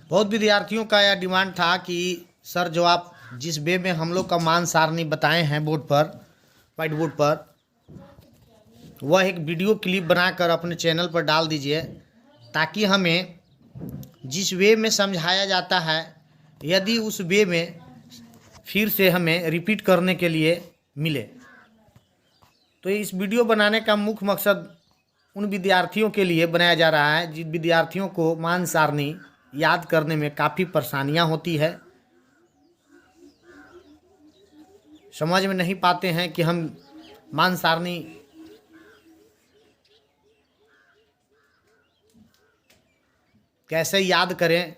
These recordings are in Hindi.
बहुत विद्यार्थियों का यह डिमांड था कि सर जो आप जिस वे में हम लोग का मान सारणी बताए हैं बोर्ड पर, वाइट बोर्ड पर, वह एक वीडियो क्लिप बनाकर अपने चैनल पर डाल दीजिए, ताकि हमें जिस वे में समझाया जाता है यदि उस वे में फिर से हमें रिपीट करने के लिए मिले। तो इस वीडियो बनाने का मुख्य मकसद उन विद्यार्थियों के लिए बनाया जा रहा है जिन विद्यार्थियों को मान सारणी याद करने में काफ़ी परेशानियां होती है, समझ में नहीं पाते हैं कि हम मान सारणी कैसे याद करें,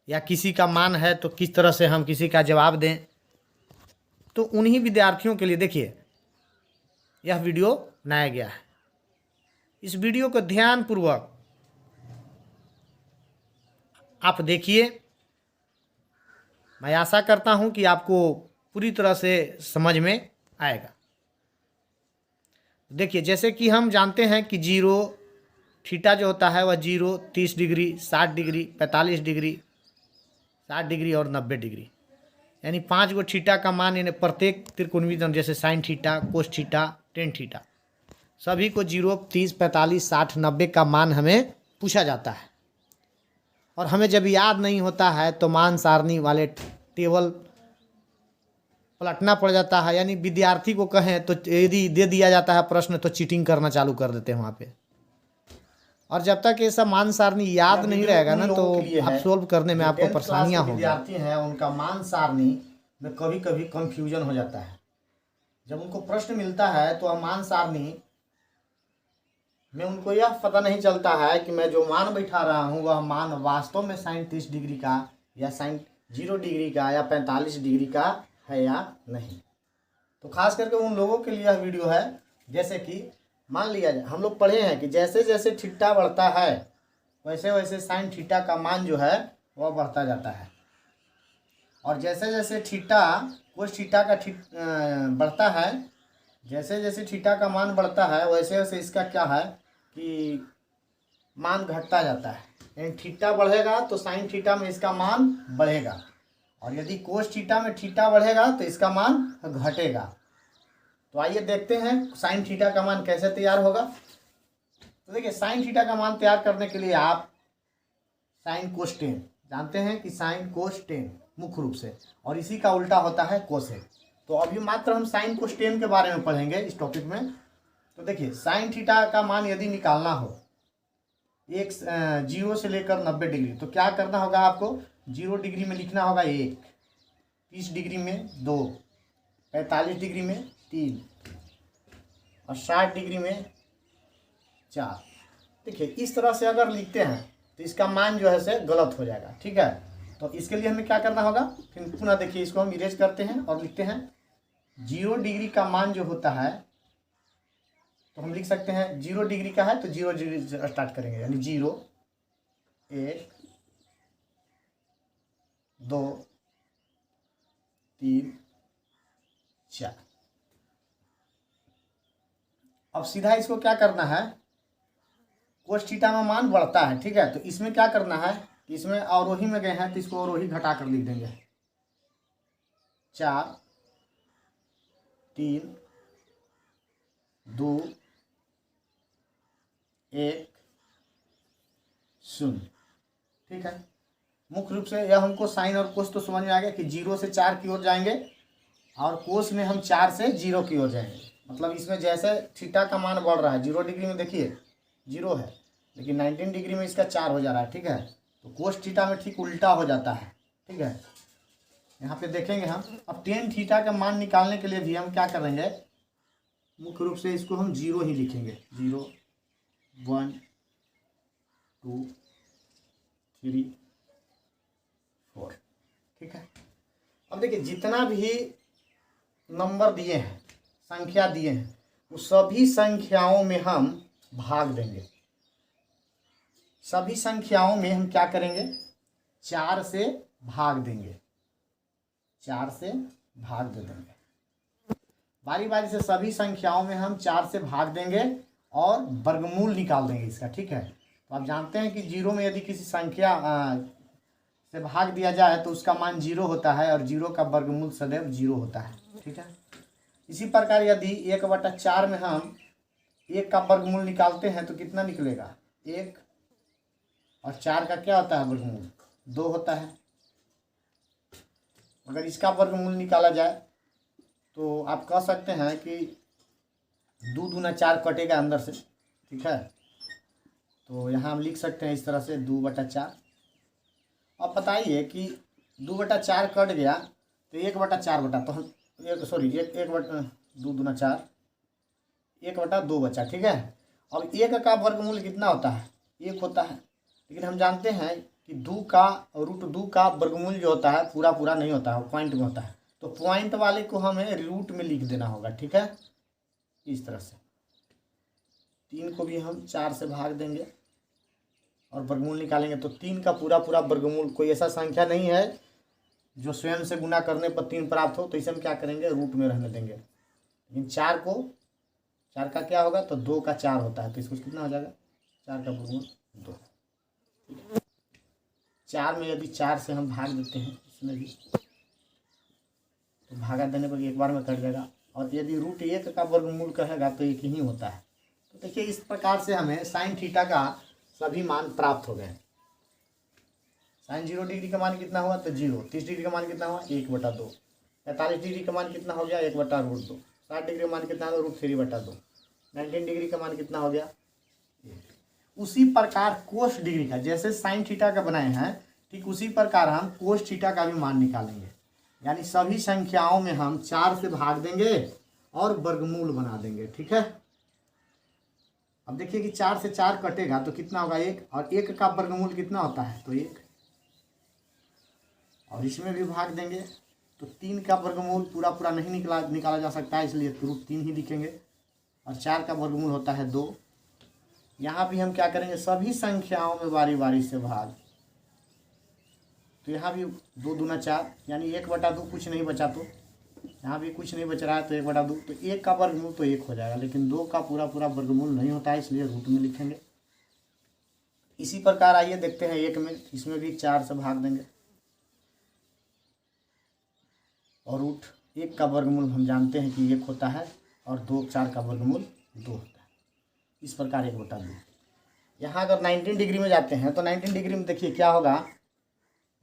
या किसी का मान है तो किस तरह से हम किसी का जवाब दें। तो उन्हीं विद्यार्थियों के लिए देखिए यह वीडियो बनाया गया है। इस वीडियो को ध्यानपूर्वक आप देखिए। मैं आशा करता हूं कि आपको पूरी तरह से समझ में आएगा। देखिए, जैसे कि हम जानते हैं कि जीरो थीटा जो होता है वह 0, 30 डिग्री, 60 डिग्री, 45 डिग्री, 60 डिग्री और 90 डिग्री, यानी 5 गो थीटा का मान, यानी प्रत्येक त्रिकोणमिति जैसे sine theta, cos theta, tan theta, सभी को 0, 30, 45, 60, 90 का मान हमें पूछा जाता है। और हमें जब याद नहीं होता है तो मान सारणी वाले टेबल पलटना पड़ जाता है। यानी विद्यार्थी को कहें तो यदि दे दिया जाता है प्रश्न तो चीटिंग करना चालू कर देते हैं वहाँ पे। और जब तक ये सब मान सारणी याद नहीं रहेगा ना तो आप सोल्व करने में आपको परेशानियाँ होंगी। विद्यार्थी हैं उनका मान सारणी में कभी कभी कंफ्यूजन हो जाता है। जब उनको प्रश्न मिलता है तो मान सारणी में उनको यह पता नहीं चलता है कि मैं जो मान बैठा रहा हूँ वह मान वास्तव में साइन 30 डिग्री का या साइन 0 डिग्री का या 45 डिग्री का है या नहीं। तो खास करके उन लोगों के लिए यह वीडियो है। जैसे कि मान लिया जाए, हम लोग पढ़े हैं कि जैसे जैसे थीटा बढ़ता है वैसे वैसे साइन थीटा का मान जो है वह बढ़ता जाता है। और जैसे जैसे थीटा कोस थीटा का बढ़ता है, जैसे जैसे थीटा का मान बढ़ता है वैसे वैसे इसका क्या है कि मान घटता जाता है। यानी थीटा बढ़ेगा तो साइन थीटा में इसका मान बढ़ेगा, और यदि कोस थीटा में थीटा बढ़ेगा तो इसका मान घटेगा। तो आइए देखते हैं साइन थीटा का मान कैसे तैयार होगा। तो देखिए, साइन थीटा का मान तैयार करने के लिए आप साइन कोस टेन जानते हैं कि साइन कोस टेन मुख्य रूप से, और इसी का उल्टा होता है कोसेक। तो अभी मात्र हम साइन कोस टेन के बारे में पढ़ेंगे इस टॉपिक में। तो देखिए, साइन थीटा का मान यदि निकालना हो 0 से लेकर 90 डिग्री, तो क्या करना होगा आपको? 0 डिग्री में लिखना होगा 1, 30 डिग्री में 2, 45 डिग्री में 3 और 60 डिग्री में 4। देखिए, इस तरह से अगर लिखते हैं तो इसका मान जो है से गलत हो जाएगा। ठीक है, तो इसके लिए हमें क्या करना होगा? फिर पुनः देखिए, इसको हम इरेज करते हैं और लिखते हैं 0 डिग्री का मान जो होता है, तो हम लिख सकते हैं 0 डिग्री का है तो 0 डिग्री से स्टार्ट करेंगे, यानी 0, 1, 2, 3, 4। अब सीधा इसको क्या करना है? कोस थीटा में मान बढ़ता है, ठीक है, तो इसमें क्या करना है कि इसमें अवरोही में गए हैं तो इसको अवरोही घटा कर लिख देंगे। 4, 3, 2, 1, 0। ठीक है, मुख्य रूप से यह हमको साइन और कोस तो समझ में आ गया कि 0 से 4 की ओर जाएंगे और कोस में हम 4 से 0 की ओर जाएंगे। मतलब इसमें जैसे थीटा का मान बढ़ रहा है, 0 डिग्री में देखिए 0 है, लेकिन 19 डिग्री में इसका 4 हो जा रहा है। ठीक है, तो कोस थीटा में ठीक उल्टा हो जाता है। ठीक है, यहाँ पे देखेंगे हम। अब टेन थीटा का मान निकालने के लिए भी हम क्या करेंगे? मुख्य रूप से इसको हम 0 ही लिखेंगे। 0, 1, 2, 3, 4। ठीक है, अब देखिए, जितना भी नंबर दिए हैं, संख्या दिए हैं, उस सभी संख्याओं में हम भाग देंगे। सभी संख्याओं में हम क्या करेंगे? 4 से भाग देंगे, 4 से भाग दे देंगे। बारी बारी से सभी संख्याओं में हम 4 से भाग देंगे और वर्गमूल निकाल देंगे इसका। ठीक है, तो आप जानते हैं कि जीरो में यदि किसी संख्या से भाग दिया जाए तो उसका मान जीरो होता है और जीरो का वर्गमूल सदैव जीरो होता है। ठीक है, इसी प्रकार यदि 1/4 में हम 1 का वर्गमूल निकालते हैं तो कितना निकलेगा, 1, और 4 का क्या होता है वर्गमूल, 2 होता है। अगर इसका वर्गमूल निकाला जाए तो आप कह सकते हैं कि 2 दूना 4 कटेगा अंदर से। ठीक है, तो यहाँ हम लिख सकते हैं इस तरह से 2/4। अब बताइए कि 2/4 कट गया तो 1/4 बटा, तो हम एक 2 दूना 4, 1/2 बचा। ठीक है, अब 1 का वर्गमूल कितना होता है, 1 होता है। लेकिन हम जानते हैं कि 2 का √2 का वर्गमूल जो होता है पूरा पूरा नहीं होता है, पॉइंट में होता है। तो पॉइंट वाले को हमें रूट में लिख देना होगा। ठीक है, इस तरह से 3 को भी हम 4 से भाग देंगे और वर्गमूल निकालेंगे तो 3 का पूरा पूरा वर्गमूल, कोई ऐसा संख्या नहीं है जो स्वयं से गुना करने पर 3 प्राप्त हो, तो इसे हम क्या करेंगे, रूट में रहने देंगे। लेकिन 4 का क्या होगा, तो 2 का 4 होता है, तो इसको कितना हो जाएगा, 4 का वर्गमूल 2। 4 में यदि 4 से हम भाग देते हैं इसमें भी, तो भागा देने पर एक बार में कट जाएगा। और यदि √1 का वर्गमूल कहेगा तो 1 ही होता है। तो देखिए इस प्रकार से हमें साइन थीटा का सभी मान प्राप्त हो गए। साइन 0 डिग्री का मान कितना हुआ, तो 0। 30 डिग्री का मान कितना हुआ, 1/2। 45 डिग्री का मान कितना हो गया, 1/√2। 60 डिग्री का मान कितना होगा, √3/2। 19 डिग्री का मान कितना हो गया, 1। उसी प्रकार कोस डिग्री का, जैसे साइन थीटा का बनाए हैं, ठीक उसी प्रकार हम कोस थीटा का भी मान निकालेंगे। यानी सभी संख्याओं में हम 4 से भाग देंगे और वर्गमूल बना देंगे। ठीक है, अब देखिए कि 4 से 4 कटेगा तो कितना होगा, 1, और 1 का वर्गमूल कितना होता है, तो 1। और इसमें भी भाग देंगे तो 3 का वर्गमूल पूरा पूरा नहीं निकाला जा सकता है, इसलिए √3 ही लिखेंगे। और 4 का वर्गमूल होता है 2। यहाँ भी हम क्या करेंगे, सभी संख्याओं में बारी बारी से भाग, तो यहाँ भी 2 दूना 4, यानी 1/2 कुछ नहीं बचा, तो यहाँ भी कुछ नहीं बच रहा है तो 1/2, तो 1 का वर्गमूल तो 1 हो जाएगा। लेकिन 2 का पूरा पूरा वर्गमूल नहीं होता है, इसलिए रूट में लिखेंगे। इसी प्रकार आइए देखते हैं 1 में, इसमें भी 4 से भाग देंगे और √1 का वर्गमूल हम जानते हैं कि 1 होता है, और 4 का वर्गमूल 2 होता है। इस प्रकार 1/2। यहाँ अगर 19 डिग्री में जाते हैं तो 19 डिग्री में देखिए क्या होगा,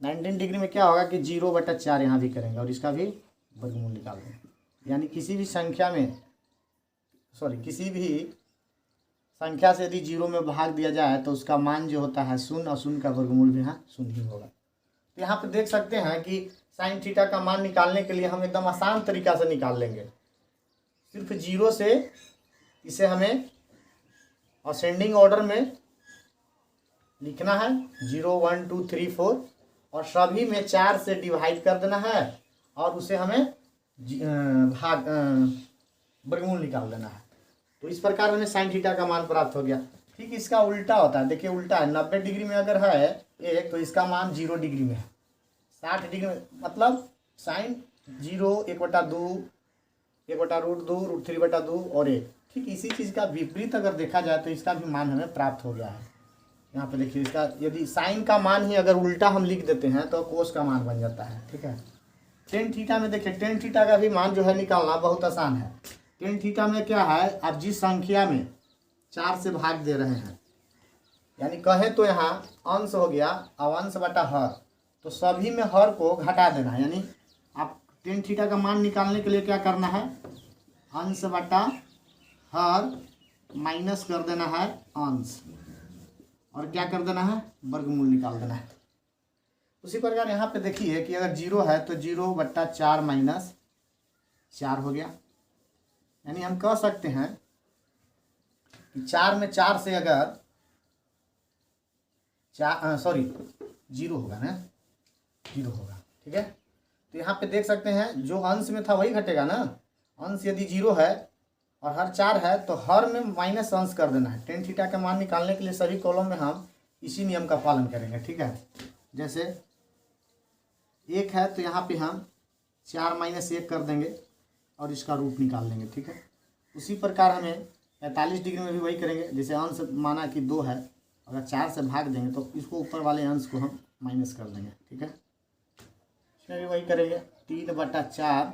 19 डिग्री में क्या होगा कि 0/4 यहाँ भी करेंगे और इसका भी वर्गमूल निकाल देंगे। यानी किसी भी संख्या से यदि 0 में भाग दिया जाए तो उसका मान जो होता है 0, और 0 का वर्गमूल भी यहाँ 0 ही होगा। तो यहाँ पे देख सकते हैं कि साइन थीटा का मान निकालने के लिए हम एकदम आसान तरीका से निकाल लेंगे। सिर्फ 0 से इसे हमें असेंडिंग ऑर्डर में लिखना है, 0 1 2 3 4, और सभी में 4 से डिवाइड कर देना है और उसे हमें वर्गमूल निकाल देना है। तो इस प्रकार हमें साइन थीटा का मान प्राप्त हो गया। ठीक इसका उल्टा होता है, देखिए उल्टा है, 90 डिग्री में अगर है 1 तो इसका मान 0 डिग्री में है। 60 डिग्री में मतलब साइन 0, 1/2, 1/√2, √3/2 और 1। ठीक इसी चीज़ का विपरीत अगर देखा जाए तो इसका भी मान हमें प्राप्त हो गया है। यहाँ पे देखिए इसका यदि साइन का मान ही अगर उल्टा हम लिख देते हैं तो कोस का मान बन जाता है। ठीक है, टेन थीटा में देखिए, टेन थीटा का भी मान जो है निकालना बहुत आसान है। टेन थीटा में क्या है, आप जिस संख्या में 4 से भाग दे रहे हैं, यानी कहे तो यहाँ अंश हो गया, अब अंश बटा हर, तो सभी में हर को घटा देना है। यानी आप टेन थीटा का मान निकालने के लिए क्या करना है, अंश बटा हर माइनस कर देना है अंश, और क्या कर देना है, वर्गमूल निकाल देना है। उसी प्रकार यहाँ पे देखिए कि अगर 0 है तो 0/4 माइनस 4 हो गया। यानी हम कह सकते हैं कि 4 में 4 से अगर 0 होगा ना, 0 होगा। ठीक है, तो यहाँ पे देख सकते हैं जो अंश में था वही घटेगा ना। अंश यदि 0 है और हर 4 है तो हर में माइनस अंश कर देना है। टेन थीटा का मान निकालने के लिए सभी कॉलम में हम इसी नियम का पालन करेंगे। ठीक है, जैसे 1 है तो यहाँ पे हम 4 - 1 कर देंगे और इसका रूट निकाल लेंगे। ठीक है, उसी प्रकार हमें 45 डिग्री में भी वही करेंगे। जैसे अंश माना कि 2 है अगर 4 से भाग देंगे तो इसको ऊपर वाले अंश को हम माइनस कर देंगे, ठीक है। इसमें भी वही करेंगे, 3/4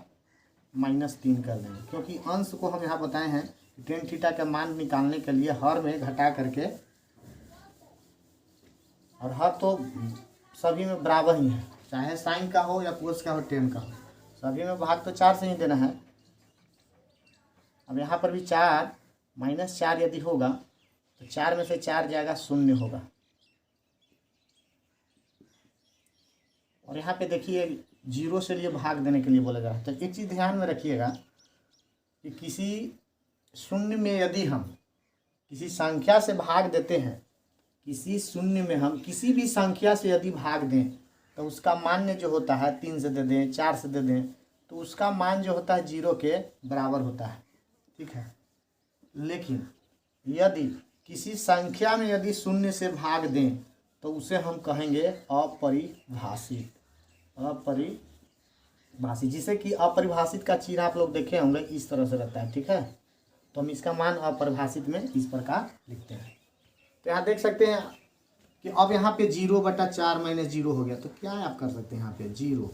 माइनस 3 कर देंगे, क्योंकि अंश को हम यहाँ बताए हैं टेन थीटा का मान निकालने के लिए हर में घटा करके, और हर तो सभी में बराबर ही है, चाहे साइन का हो या कोस का हो, टेन का हो, सभी में भाग तो 4 से ही देना है। अब यहाँ पर भी 4 - 4 यदि होगा तो 4 में से 4 जाएगा, 0 होगा। और यहाँ पे देखिए 0 से लिए भाग देने के लिए बोला जा रहा है। तो एक चीज़ ध्यान में रखिएगा कि किसी शून्य में यदि हम किसी संख्या से भाग देते हैं, किसी शून्य में हम किसी भी संख्या से यदि भाग दें तो उसका मान जो होता है 3 से दे दें, 4 से दे दें, तो उसका मान जो होता है 0 के बराबर होता है, ठीक है। लेकिन यदि किसी संख्या में यदि शून्य से भाग दें तो उसे हम कहेंगे अपरिभाषित। अपरिभाषित, जिसे कि अपरिभाषित का चिन्ह आप लोग देखे होंगे इस तरह से रहता है, ठीक है। तो हम इसका मान अपरिभाषित में इस प्रकार लिखते हैं। तो यहाँ देख सकते हैं कि अब यहाँ पे 0/4 - 0 हो गया, तो क्या है आप कर सकते हैं यहाँ पे 0,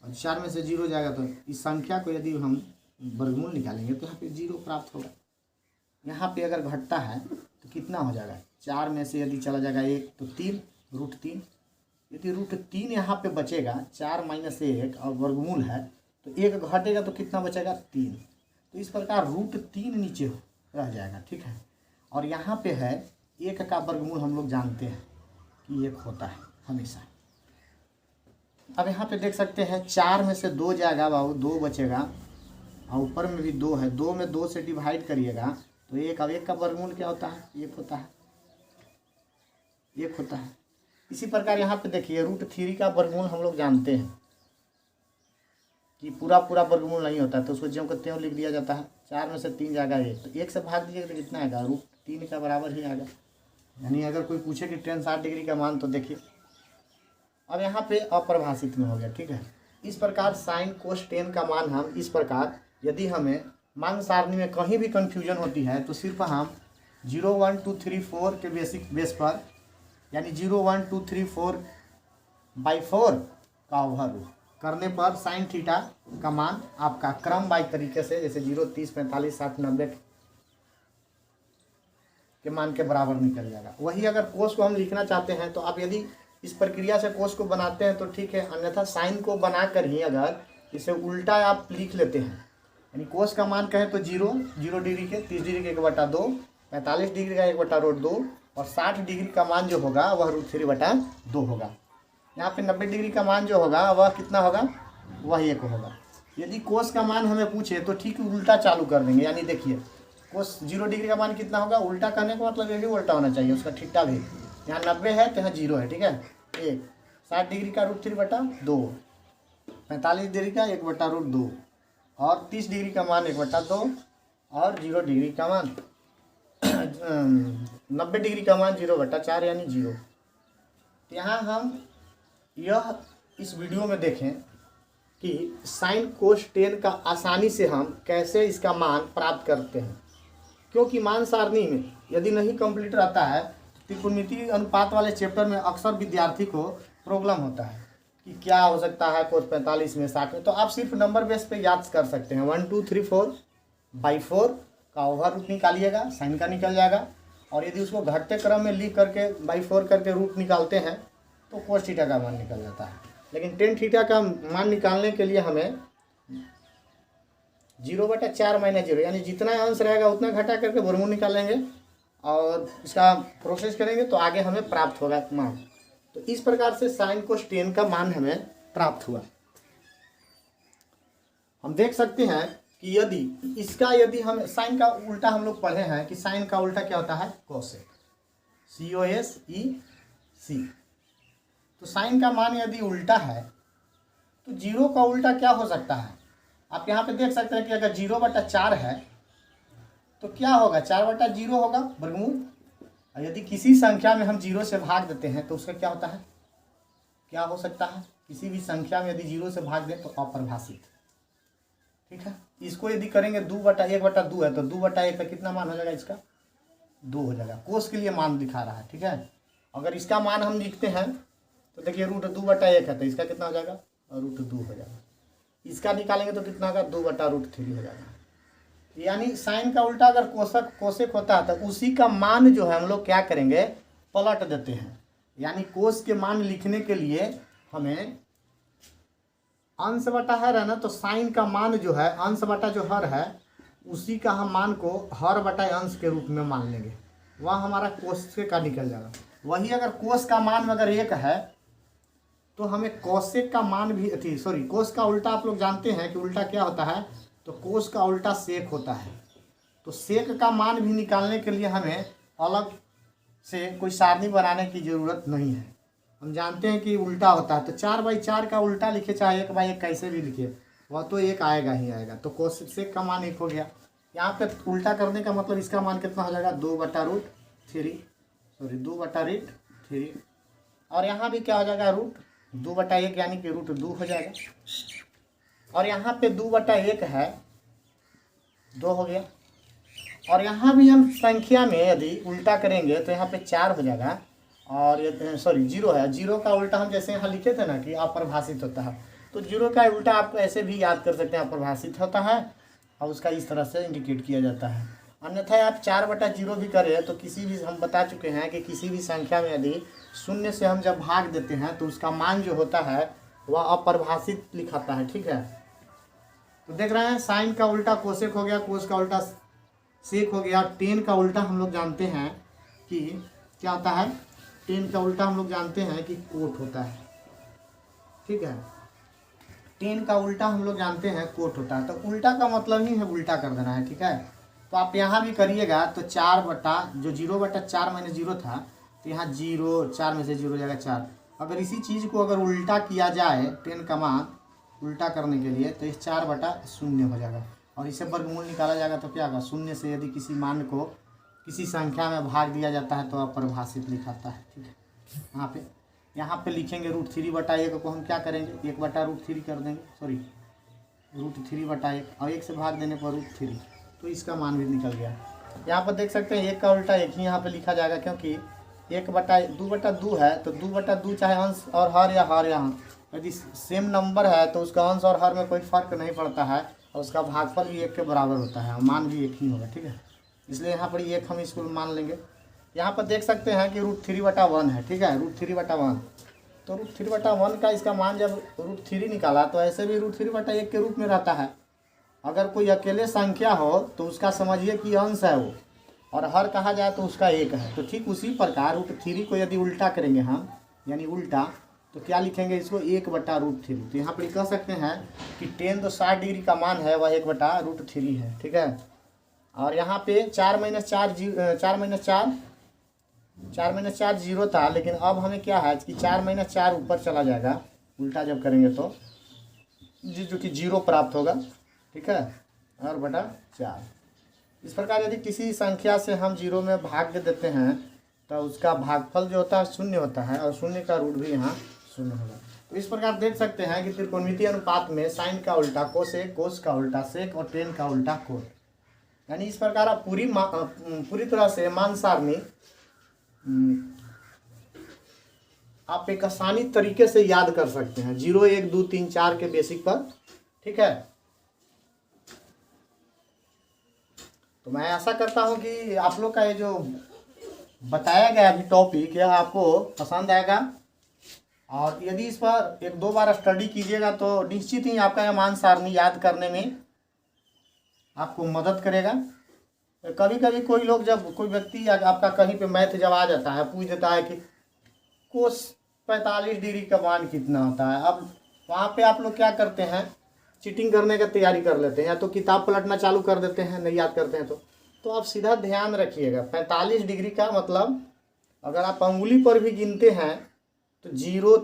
और 4 में से 0 जाएगा तो इस संख्या को यदि हम वर्गमूल निकालेंगे तो यहाँ पे 0 प्राप्त होगा। यहाँ पे अगर घटता है तो कितना हो जाएगा, 4 में से यदि चला जाएगा 1 तो 3, √3। यदि √3 यहाँ पे बचेगा, 4 - 1 और वर्गमूल है तो 1 घटेगा तो कितना बचेगा, 3। तो इस प्रकार √3 नीचे रह जाएगा, ठीक है। और यहाँ पे है 1 का वर्गमूल, हम लोग जानते हैं कि 1 होता है हमेशा। अब यहाँ पे देख सकते हैं 4 में से 2 जाएगा बाबू, 2 बचेगा, और ऊपर में भी 2 है, 2 में 2 से डिवाइड करिएगा तो 1। अब 1 का वर्गमूल क्या होता है, 1 होता है, 1 होता है। इसी प्रकार यहाँ पे देखिए √3 का वर्गमूल हम लोग जानते हैं कि पूरा वर्गमूल नहीं होता है, तो उसको ज्यों का त्यों लिख दिया जाता है। 4 में से 3 जाएगा 1, तो 1 से भाग दीजिएगा तो कितना आएगा, √3 का बराबर ही आएगा। यानी अगर कोई पूछे कि tan 60 डिग्री का मान, तो देखिए अब यहाँ पे अपरिभाषित में हो गया, ठीक है। इस प्रकार साइन कोस टेन का मान हम इस प्रकार, यदि हमें मान सारणी में कहीं भी कन्फ्यूजन होती है तो सिर्फ हम 0 1 2 3 4 के बेस पर, यानी 0 1 2 3 4/4 का ओवररूट करने पर साइन थीटा का मान आपका क्रम बाई तरीके से, जैसे 0 30 45 60 90 के मान के बराबर निकल जाएगा। वही अगर कोस को हम लिखना चाहते हैं तो आप यदि इस प्रक्रिया से कोस को बनाते हैं तो ठीक है, अन्यथा साइन को बनाकर ही अगर इसे उल्टा आप लिख लेते हैं, यानी कोस का मान कहें तो 0 डिग्री के, 30 डिग्री के 1/2, 45 डिग्री का 1/√2, और 60 डिग्री का मान जो होगा वह √3/2 होगा। यहाँ पे 90 डिग्री का मान जो होगा वह कितना होगा, वह 1 होगा। यदि कोस का मान हमें पूछे तो ठीक उल्टा चालू कर देंगे, यानी देखिए कोस 0 डिग्री का मान कितना होगा, उल्टा करने का मतलब ये भी उल्टा होना चाहिए, उसका थीटा भी। यहाँ 90 है तो यहाँ 0 है, ठीक है। 1 60 डिग्री का √3/2, 45 डिग्री का 1/√2, और 30 डिग्री का मान 1/2, और 0 डिग्री का मान 90 डिग्री का मान 0/4 यानी 0। तो यहाँ हम यह इस वीडियो में देखें कि साइन कोस टेन का आसानी से हम कैसे इसका मान प्राप्त करते हैं, क्योंकि मान सारणी में यदि नहीं कंप्लीट रहता है तो त्रिकोणमितीय अनुपात वाले चैप्टर में अक्सर विद्यार्थी को प्रॉब्लम होता है कि क्या हो सकता है कोस 45 में 60 में। तो आप सिर्फ नंबर बेस पे याद कर सकते हैं, 1 2 3 4/4 का ओवररूट निकालिएगा, साइन का निकल जाएगा। और यदि उसको घटते क्रम में लिख करके 4 करके रूट निकालते हैं तो कोस थीटा का मान निकल जाता है। लेकिन टेन थीटा का मान निकालने के लिए हमें 0/4 - 0, यानी जितना अंश रहेगा उतना घटा करके वर्गमूल निकालेंगे और इसका प्रोसेस करेंगे तो आगे हमें प्राप्त होगा मान। तो इस प्रकार से साइन कोस टेन का मान हमें प्राप्त हुआ। हम देख सकते हैं कि यदि हम साइन का उल्टा हम लोग पढ़े हैं कि साइन का उल्टा क्या होता है, कोसेक, COSEC। तो साइन का मान यदि उल्टा है तो 0 का उल्टा क्या हो सकता है, आप यहाँ पे देख सकते हैं कि अगर 0/4 है तो क्या होगा, 4/0 होगा वर्गमूल। और यदि किसी संख्या में हम 0 से भाग देते हैं तो उसका क्या होता है, क्या हो सकता है, किसी भी संख्या में यदि 0 से भाग दें तो अपरिभाषित, ठीक है। इसको यदि करेंगे 1/2 है तो 2/1 का कितना मान हो जाएगा, इसका 2 हो जाएगा। कोस के लिए मान दिखा रहा है, ठीक है। अगर इसका मान हम लिखते हैं तो देखिए √2/1 है, तो इसका कितना हो जाएगा, √2 हो जाएगा। इसका निकालेंगे तो कितना होगा, 2/√3 हो जाएगा। यानी साइन का उल्टा अगर कोसेक होता है तो उसी का मान जो है हम लोग क्या करेंगे, पलट देते हैं। यानी कोस के मान लिखने के लिए हमें अंश बटा हर है ना, तो साइन का मान जो है अंश बटा जो हर है उसी का हम मान को हर बटा अंश के रूप में मान लेंगे, वह हमारा कोस का निकल जाएगा। वही अगर कोस का मान अगर 1 है तो हमें कोसेक का मान भी कोस का उल्टा आप लोग जानते हैं कि उल्टा क्या होता है, तो कोस का उल्टा सेक होता है। तो सेक का मान भी निकालने के लिए हमें अलग से कोई सारणी बनाने की ज़रूरत नहीं है। हम जानते हैं कि उल्टा होता है, तो 4/4 का उल्टा लिखे चाहे 1/1 कैसे भी लिखे वह तो 1 आएगा ही आएगा। तो कोसेक का मान 1 हो गया। यहाँ पे उल्टा करने का मतलब इसका मान कितना हो जाएगा, 2/√3 और यहाँ भी क्या हो जाएगा, √2/1 यानी कि √2 हो जाएगा। और यहाँ पे 2/1 है, 2 हो गया। और यहाँ भी हम संख्या में यदि उल्टा करेंगे तो यहाँ पे 4 हो जाएगा। और ये 0 है, 0 का उल्टा हम जैसे यहाँ लिखे थे ना कि अपरिभाषित होता है, तो 0 का उल्टा आपको ऐसे भी याद कर सकते हैं, अपरिभाषित होता है और उसका इस तरह से इंडिकेट किया जाता है। अन्यथा आप 4/0 भी करें तो किसी भी, हम बता चुके हैं कि किसी भी संख्या में यदि 0 से हम जब भाग देते हैं तो उसका मान जो होता है वह अपरिभाषित लिखाता है। ठीक है, तो देख रहे हैं साइन का उल्टा कोसेक हो गया, कोस का उल्टा सेक हो गया। टेन का उल्टा हम लोग जानते हैं कि क्या होता है, टेन का उल्टा हम लोग जानते हैं कि कोट होता है। ठीक है, टेन का उल्टा हम लोग जानते हैं कोट होता है। तो उल्टा का मतलब ही है उल्टा कर देना है। ठीक है, तो आप यहाँ भी करिएगा तो 0/4 - 0 था, तो यहाँ 0, 4 में से 0 जाएगा 4। अगर इसी चीज़ को अगर उल्टा किया जाए, टेन का मान उल्टा करने के लिए, तो इस 4/0 हो जाएगा और इसे वर्गमूल निकाला जाएगा तो क्या होगा, 0 से यदि किसी मान को किसी संख्या में भाग दिया जाता है तो अपरिभाषित लिखाता है। ठीक है, यहाँ पे लिखेंगे √3/1 को हम क्या करेंगे, 1/√3 कर देंगे, √3/1 और 1 से भाग देने पर √3, तो इसका मान भी निकल गया। यहाँ पर देख सकते हैं 1 का उल्टा 1 ही यहाँ पे लिखा जाएगा, क्योंकि 2/2 है, तो 2/2 चाहे अंश और हर या हर यहाँ यदि सेम नंबर है तो उसका अंश और हर में कोई फर्क नहीं पड़ता है और उसका भागफल भी 1 के बराबर होता है और मान भी 1 ही होगा। ठीक है, इसलिए यहाँ पर 1 हम इसको मान लेंगे। यहाँ पर देख सकते हैं कि √3/1 है। ठीक है, √3/1, तो √3/1 का इसका मान जब √3 निकाला तो ऐसे भी √3/1 के रूप में रहता है। अगर कोई अकेले संख्या हो तो उसका समझिए कि अंश है वो, और हर कहा जाए तो उसका 1 है। तो ठीक उसी प्रकार √3 को यदि उल्टा करेंगे हम, यानी उल्टा, तो क्या लिखेंगे इसको, 1/√3। तो यहाँ पर कह सकते हैं कि टेन तो 60 डिग्री का मान है, वह 1/√3 है। ठीक है, और यहाँ पे 4 - 4 0 था, लेकिन अब हमें क्या है कि 4 - 4 ऊपर चला जाएगा, उल्टा जब करेंगे तो जो कि 0 प्राप्त होगा। ठीक है, और बटा 4। इस प्रकार यदि किसी संख्या से हम 0 में भाग देते हैं तो उसका भागफल जो होता है 0 होता है और 0 का रूट भी यहाँ 0 होगा। तो इस प्रकार देख सकते हैं कि त्रिकोणमितीय अनुपात में साइन का उल्टा कोसेक, कोस का उल्टा सेक और टेन का उल्टा कोट, यानी इस प्रकार आप पूरी तरह से मान सारणी आप एक आसानी तरीके से याद कर सकते हैं 0, 1, 2, 3, 4 के बेसिक पर। ठीक है, तो मैं आशा करता हूं कि आप लोग का ये जो बताया गया अभी टॉपिक यह आपको पसंद आएगा, और यदि इस पर 1-2 बार स्टडी कीजिएगा तो निश्चित ही आपका यह मान सारणी याद करने में आपको मदद करेगा। कभी कभी कोई लोग, जब कोई व्यक्ति आपका कहीं पे मैथ जब आ जाता है, पूछ देता है कि कोस 45 डिग्री का मान कितना होता है, अब वहाँ पे आप लोग क्या करते हैं, चीटिंग करने की तैयारी कर लेते हैं, या तो किताब पलटना चालू कर देते हैं, नहीं याद करते हैं तो आप सीधा ध्यान रखिएगा 45 डिग्री का मतलब अगर आप अंगुली पर भी गिनते हैं तो 0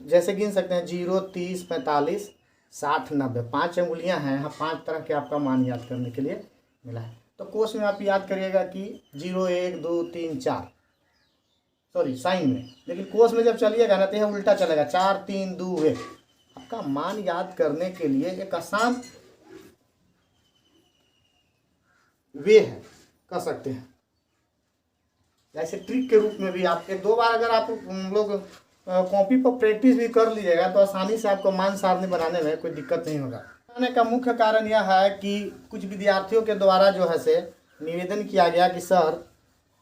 जैसे गिन सकते हैं, 0, 30, 45, 60, 90, 5 अंगुलियां हैं। यहाँ 5 तरह के आपका मान याद करने के लिए मिला है। तो कोस में आप याद करिएगा कि 0, 1, 2, 3, 4, साइन में, लेकिन कोस में जब चलिएगा ना तो यह उल्टा चलेगा, 4, 3, 2, 1। आपका मान याद करने के लिए एक आसान वे है, कह सकते हैं जैसे ट्रिक के रूप में भी आप 1-2 बार अगर आप लोग कॉपी पर प्रैक्टिस भी कर लीजिएगा तो आसानी से आपको मान सारणी बनाने में कोई दिक्कत नहीं होगा। बनाने का मुख्य कारण यह है कि कुछ विद्यार्थियों के द्वारा जो है से निवेदन किया गया कि सर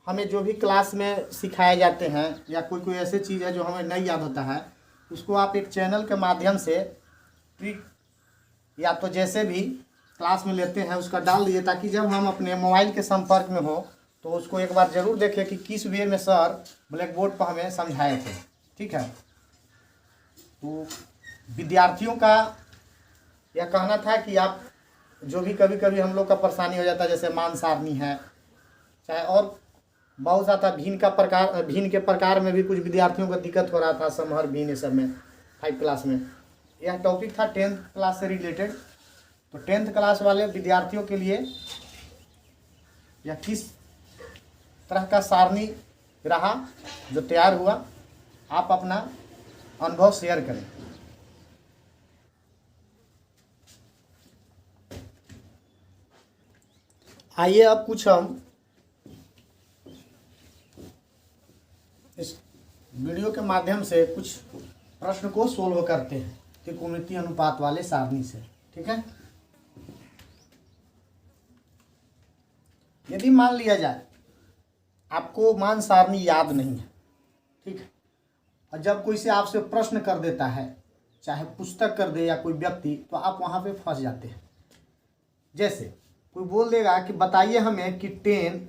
हमें जो भी क्लास में सिखाए जाते हैं या कोई कोई ऐसी चीज़ है जो हमें नहीं याद होता है, उसको आप एक चैनल के माध्यम से ट्रिक या तो जैसे भी क्लास में लेते हैं उसका डाल दीजिए, ताकि जब हम अपने मोबाइल के संपर्क में हो तो उसको एक बार ज़रूर देखें कि किस वे में सर ब्लैक बोर्ड पर हमें समझाए थे। ठीक है, तो विद्यार्थियों का यह कहना था कि आप जो भी कभी कभी हम लोग का परेशानी हो जाता है, जैसे मान सारणी है, चाहे और बहुत ज़्यादा भिन्न के प्रकार में भी कुछ विद्यार्थियों को दिक्कत हो रहा था, समहर भिन्न ये सब में 5 क्लास में। यह टॉपिक था 10th क्लास से रिलेटेड। तो 10th क्लास वाले विद्यार्थियों के लिए यह किस तरह का सारणी रहा जो तैयार हुआ, आप अपना अनुभव शेयर करें। आइए अब कुछ हम इस वीडियो के माध्यम से कुछ प्रश्न को सोल्व करते हैं त्रिकोणमितीय अनुपात वाले सारणी से। ठीक है, यदि मान लिया जाए आपको मान सारणी याद नहीं है, ठीक है, और जब कोई से आपसे प्रश्न कर देता है, चाहे पुस्तक कर दे या कोई व्यक्ति, तो आप वहाँ पे फंस जाते हैं। जैसे कोई बोल देगा कि बताइए हमें कि 10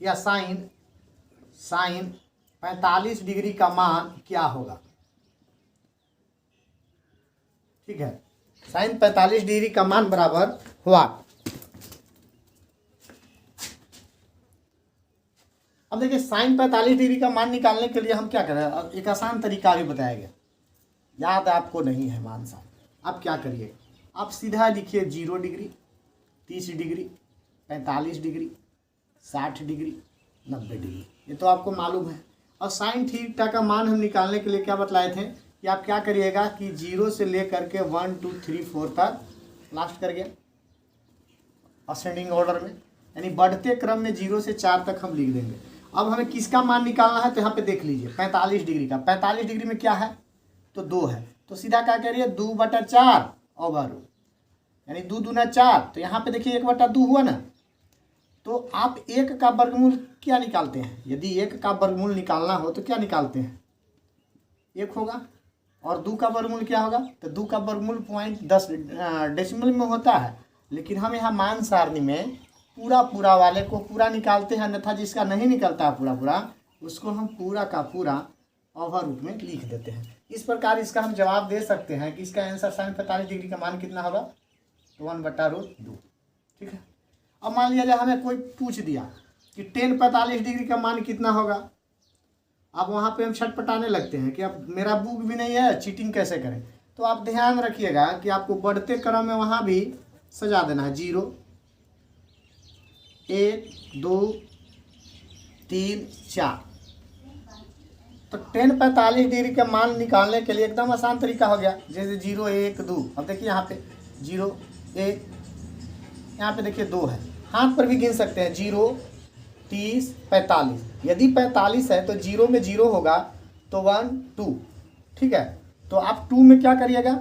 या साइन 45 डिग्री का मान क्या होगा। ठीक है, साइन 45 डिग्री का मान बराबर हुआ। अब देखिए साइन 45 डिग्री का मान निकालने के लिए हम क्या करें, एक आसान तरीका भी बताया गया, याद आपको नहीं है मान साहब। आप क्या करिए, आप सीधा लिखिए 0 degree, 30 degree, 45 degree, 60 degree, 90 degree, ये तो आपको मालूम है। और साइन थीटा का मान हम निकालने के लिए क्या बतलाए थे कि आप क्या करिएगा कि 0 से लेकर के 1 2 3 4 तक लास्ट कर गया असेंडिंग ऑर्डर में, यानी बढ़ते क्रम में 0 से 4 तक हम लिख देंगे। अब हमें किसका मान निकालना है, तो यहाँ पे देख लीजिए 45 डिग्री का। 45 डिग्री में क्या है, तो 2 है, तो सीधा क्या करिए 2/4 ओवर, यानी 2 दूना 4, तो यहाँ पे देखिए 1/2 हुआ ना। तो आप 1 का वर्गमूल क्या निकालते हैं, यदि 1 का वर्गमूल निकालना हो तो क्या निकालते हैं, 1 होगा। और 2 का वर्गमूल क्या होगा, तो 2 का वर्गमूल 0.10 डेसिमल में होता है, लेकिन हम यहाँ मान सारणी में पूरा वाले को पूरा निकालते हैं, अन्यथा जिसका नहीं निकलता है पूरा उसको हम पूरा का पूरा ओवर रूट में लिख देते हैं। इस प्रकार इसका हम जवाब दे सकते हैं कि इसका आंसर साइन 45 डिग्री का मान कितना होगा, तो 1/2। ठीक है, अब मान लिया जाए हमें कोई पूछ दिया कि 10 45 डिग्री का मान कितना होगा। अब वहाँ पे हम छटपटाने लगते हैं कि अब मेरा बुक भी नहीं है, चीटिंग कैसे करें। तो आप ध्यान रखिएगा कि आपको बढ़ते क्रम में वहाँ भी सजा देना है, 0 1 2 3 4। तो 10 45 डिग्री का मान निकालने के लिए एकदम आसान तरीका हो गया, जैसे 0 1 2। अब देखिए यहाँ पे 0 1, यहाँ पे देखिए 2 है, हाथ पर भी गिन सकते हैं 0 30 45। यदि 45 है तो 0 में 0 होगा तो 1 2। ठीक है, तो आप 2 में क्या करिएगा,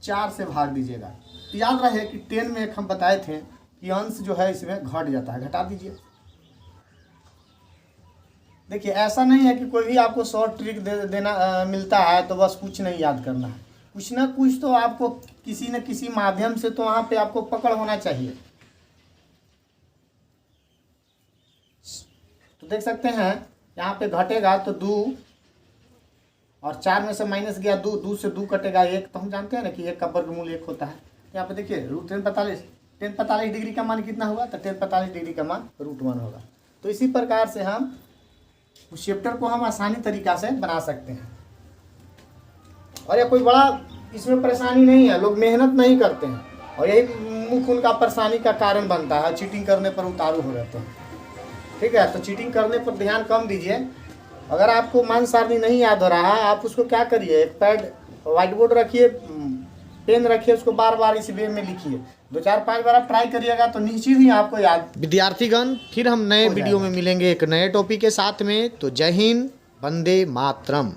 4 से भाग दीजिएगा। तो याद रहे कि 10 में एक हम बताए थे कि अंश जो है इसमें घट जाता है, घटा दीजिए। देखिए ऐसा नहीं है कि कोई भी आपको शॉर्ट ट्रिक देना मिलता है तो बस कुछ नहीं याद करना है, कुछ ना कुछ तो आपको किसी न किसी माध्यम से तो वहाँ पे आपको पकड़ होना चाहिए। तो देख सकते हैं यहाँ पे घटेगा तो 2 और 4 में से माइनस गया 2, 2 से 2 कटेगा 1, तो हम जानते हैं ना कि 1 का वर्गमूल 1 होता है। यहाँ पे देखिए रूट 10 45 डिग्री का मान कितना होगा, तो 10 45 डिग्री का मान √1 होगा। तो इसी प्रकार से हम उस चैप्टर को हम आसानी तरीका से बना सकते हैं। और यह कोई बड़ा इसमें परेशानी नहीं है, लोग मेहनत नहीं करते हैं और यही मुख्य उनका परेशानी का कारण बनता है, चीटिंग करने पर उतारू हो जाते हैं। ठीक है, तो चीटिंग करने पर ध्यान कम दीजिए। अगर आपको मान सारणी नहीं याद हो रहा है, आप उसको क्या करिए, पैड व्हाइट बोर्ड रखिए, पेन रखिए, उसको बार बार इस वे में लिखिए। 2-4-5 बार आप ट्राई करिएगा तो निश्चित ही आपको याद। विद्यार्थीगण, फिर हम नए वीडियो में मिलेंगे एक नए टॉपिक के साथ में। तो जय हिंद, वंदे मातरम।